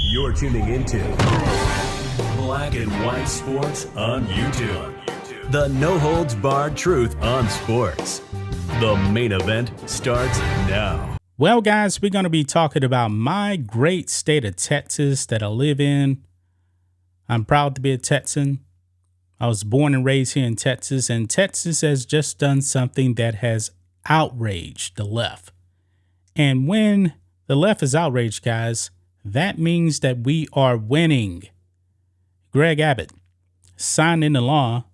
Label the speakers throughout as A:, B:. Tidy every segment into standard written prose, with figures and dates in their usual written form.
A: You're tuning into Black and White Sports on YouTube. The no-holds-barred truth on sports. The main event starts now.
B: Well, guys, we're going to be talking about my great state of Texas that I live in. I'm proud to be a Texan. I was born and raised here in Texas, and Texas has just done something that has outraged the left. And when the left is outraged, guys, that means that we are winning. Greg Abbott signed into law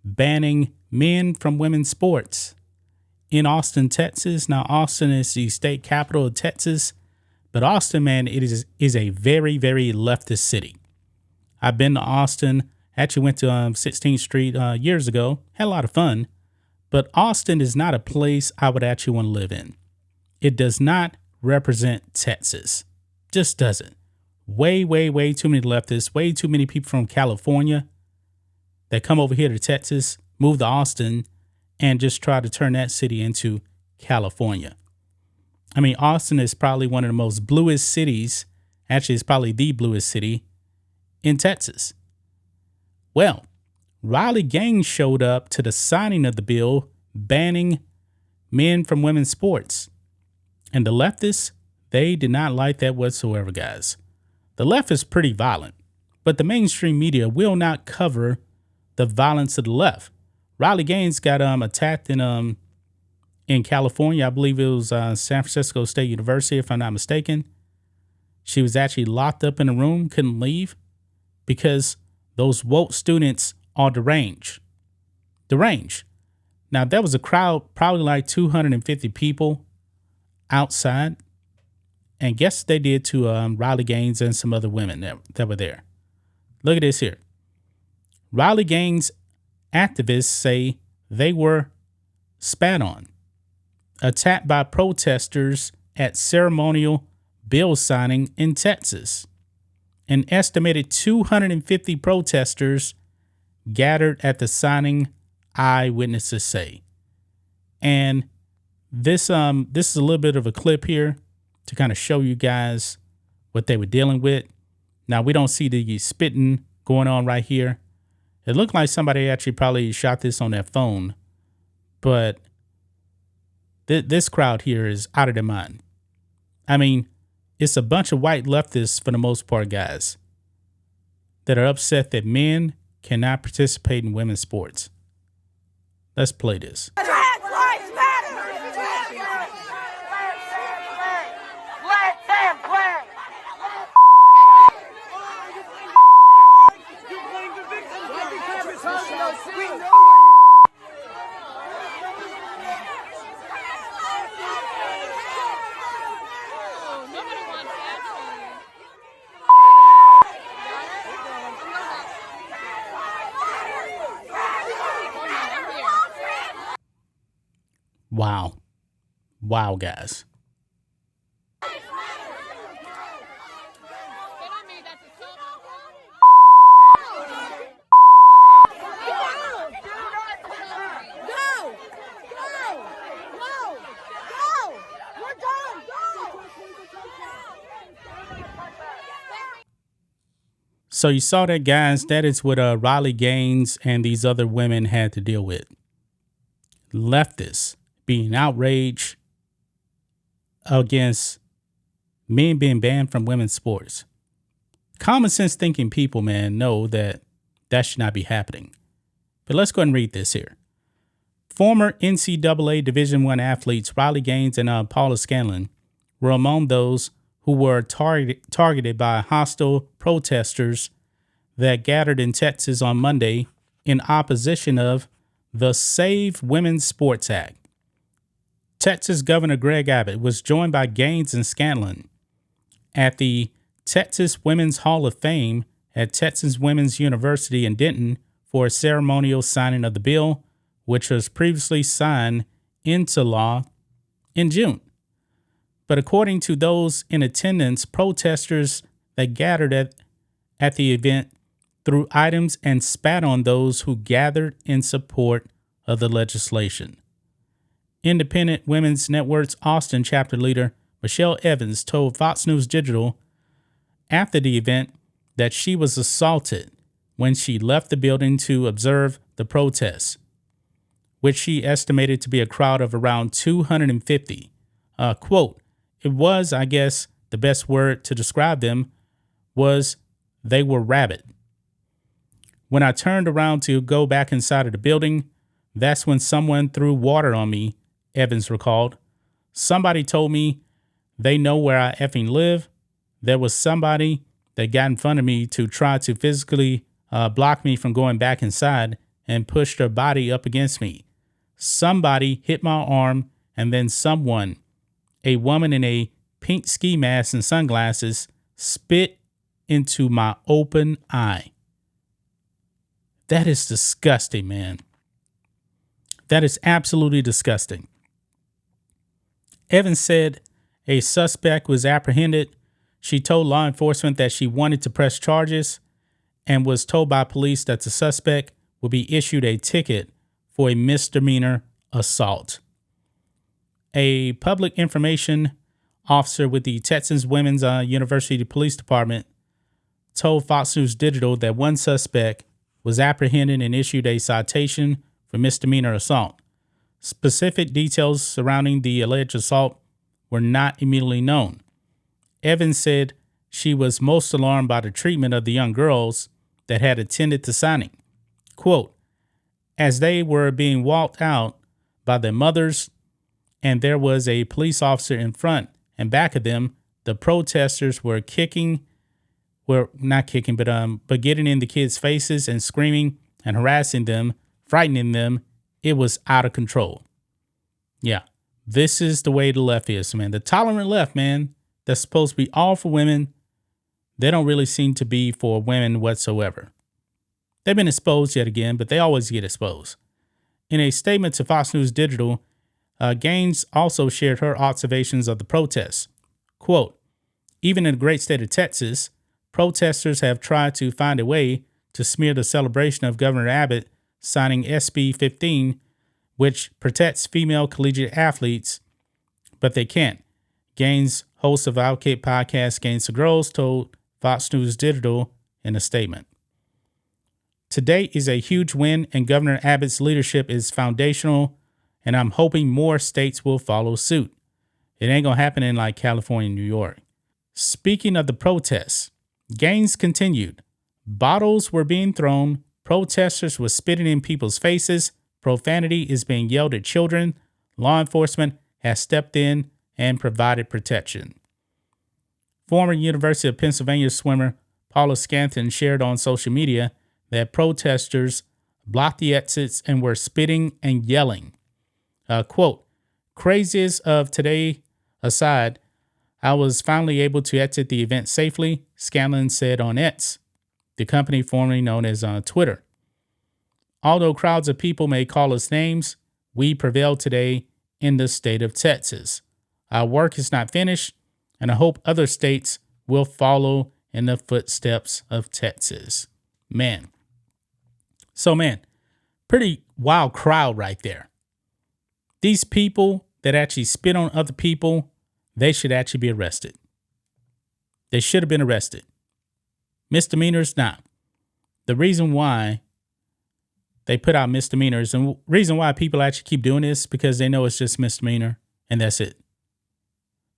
B: banning men from women's sports in Austin, Texas. Now, Austin is the state capital of Texas, but Austin, man, it is a very, very leftist city. I've been to Austin. Actually went to 16th Street years ago. Had a lot of fun. But Austin is not a place I would actually want to live in. It does not represent Texas. Just doesn't. Way, way, way too many leftists. Way too many people from California that come over here to Texas, move to Austin, and just try to turn that city into California. I mean, Austin is probably one of the most bluest cities. Actually, it's probably the bluest city in Texas. Well, Riley Gaines showed up to the signing of the bill banning men from women's sports. And the leftists, they did not like that whatsoever, guys. The left is pretty violent, but the mainstream media will not cover the violence of the left. Riley Gaines got attacked in California. I believe it was San Francisco State University, if I'm not mistaken. She was actually locked up in a room, couldn't leave, because those woke students are deranged. Deranged. Now, there was a crowd, probably like 250 people outside. And guess what they did to Riley Gaines and some other women that were there? Look at this here. Riley Gaines activists say they were spat on, attacked by protesters at ceremonial bill signing in Texas. An estimated 250 protesters gathered at the signing, eyewitnesses say. And this is a little bit of a clip here to kind of show you guys what they were dealing with. Now, we don't see the spitting going on right here. It looked like somebody actually probably shot this on their phone, but this crowd here is out of their mind. I mean, it's a bunch of white leftists, for the most part, guys, that are upset that men cannot participate in women's sports. Let's play this. Wow. Wow, guys. So you saw that, guys. That is what Riley Gaines and these other women had to deal with. Leftists being outraged against men being banned from women's sports. Common sense thinking people, man, know that that should not be happening. But let's go ahead and read this here. Former NCAA Division I athletes Riley Gaines and Paula Scanlon were among those who were targeted by hostile protesters that gathered in Texas on Monday in opposition of the Save Women's Sports Act. Texas Governor Greg Abbott was joined by Gaines and Scanlon at the Texas Women's Hall of Fame at Texas Women's University in Denton for a ceremonial signing of the bill, which was previously signed into law in June. But according to those in attendance, protesters that gathered at the event threw items and spat on those who gathered in support of the legislation. Independent Women's Network's Austin chapter leader, Michelle Evans, told Fox News Digital after the event that she was assaulted when she left the building to observe the protests, which she estimated to be a crowd of around 250. Quote, it was, I guess, the best word to describe them was they were rabid. When I turned around to go back inside of the building, that's when someone threw water on me, Evans recalled. Somebody told me they know where I effing live. There was somebody that got in front of me to try to physically block me from going back inside and pushed their body up against me. Somebody hit my arm, and then someone, a woman in a pink ski mask and sunglasses, spit into my open eye. That is disgusting, man. That is absolutely disgusting. Evans said a suspect was apprehended. She told law enforcement that she wanted to press charges and was told by police that the suspect will be issued a ticket for a misdemeanor assault. A public information officer with the Texas Women's University Police Department told Fox News Digital that one suspect was apprehended and issued a citation for misdemeanor assault. Specific details surrounding the alleged assault were not immediately known. Evans said she was most alarmed by the treatment of the young girls that had attended the signing. Quote, as they were being walked out by their mothers and there was a police officer in front and back of them, the protesters were getting in the kids' faces and screaming and harassing them, frightening them. It was out of control. Yeah, this is the way the left is, man. The tolerant left, man, that's supposed to be all for women. They don't really seem to be for women whatsoever. They've been exposed yet again, but they always get exposed. In a statement to Fox News Digital, Gaines also shared her observations of the protests. Quote, even in the great state of Texas, protesters have tried to find a way to smear the celebration of Governor Abbott signing SB 15, which protects female collegiate athletes, but they can't. Gaines, host of Outkick podcast Gaines to Girls, told Fox News Digital in a statement. Today is a huge win, and Governor Abbott's leadership is foundational, and I'm hoping more states will follow suit. It ain't gonna happen in like California and New York. Speaking of the protests, Gaines continued. Bottles were being thrown, protesters were spitting in people's faces, profanity is being yelled at children, law enforcement has stepped in and provided protection. Former University of Pennsylvania swimmer Paula Scanton shared on social media that protesters blocked the exits and were spitting and yelling. Quote, craziest of today aside, I was finally able to exit the event safely, Scanlon said on X, the company formerly known as Twitter. Although crowds of people may call us names, we prevailed today in the state of Texas. Our work is not finished, and I hope other states will follow in the footsteps of Texas. Man. So, man, pretty wild crowd right there. These people that actually spit on other people, they should actually be arrested. They should have been arrested. Misdemeanors, nah. The reason why they put out misdemeanors and reason why people actually keep doing this because they know it's just misdemeanor and that's it.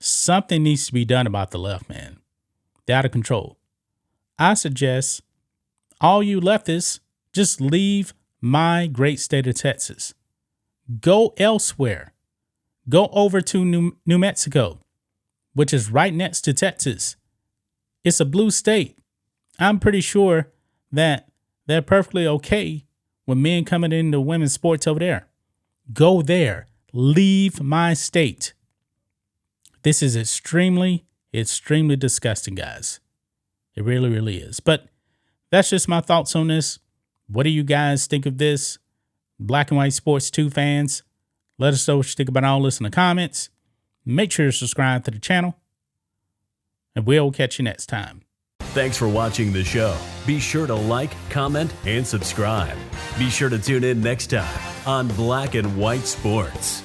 B: Something needs to be done about the left, man. They're out of control. I suggest all you leftists just leave my great state of Texas. Go elsewhere. Go over to New Mexico, which is right next to Texas. It's a blue state. I'm pretty sure that they're perfectly okay with men coming into women's sports over there. Go there. Leave my state. This is extremely, extremely disgusting, guys. It really, really is. But that's just my thoughts on this. What do you guys think of this? Black and White Sports 2 fans, let us know what you think about all this in the comments. Make sure to subscribe to the channel, and we'll catch you next time.
A: Thanks for watching the show. Be sure to like, comment, and subscribe. Be sure to tune in next time on Black and White Sports.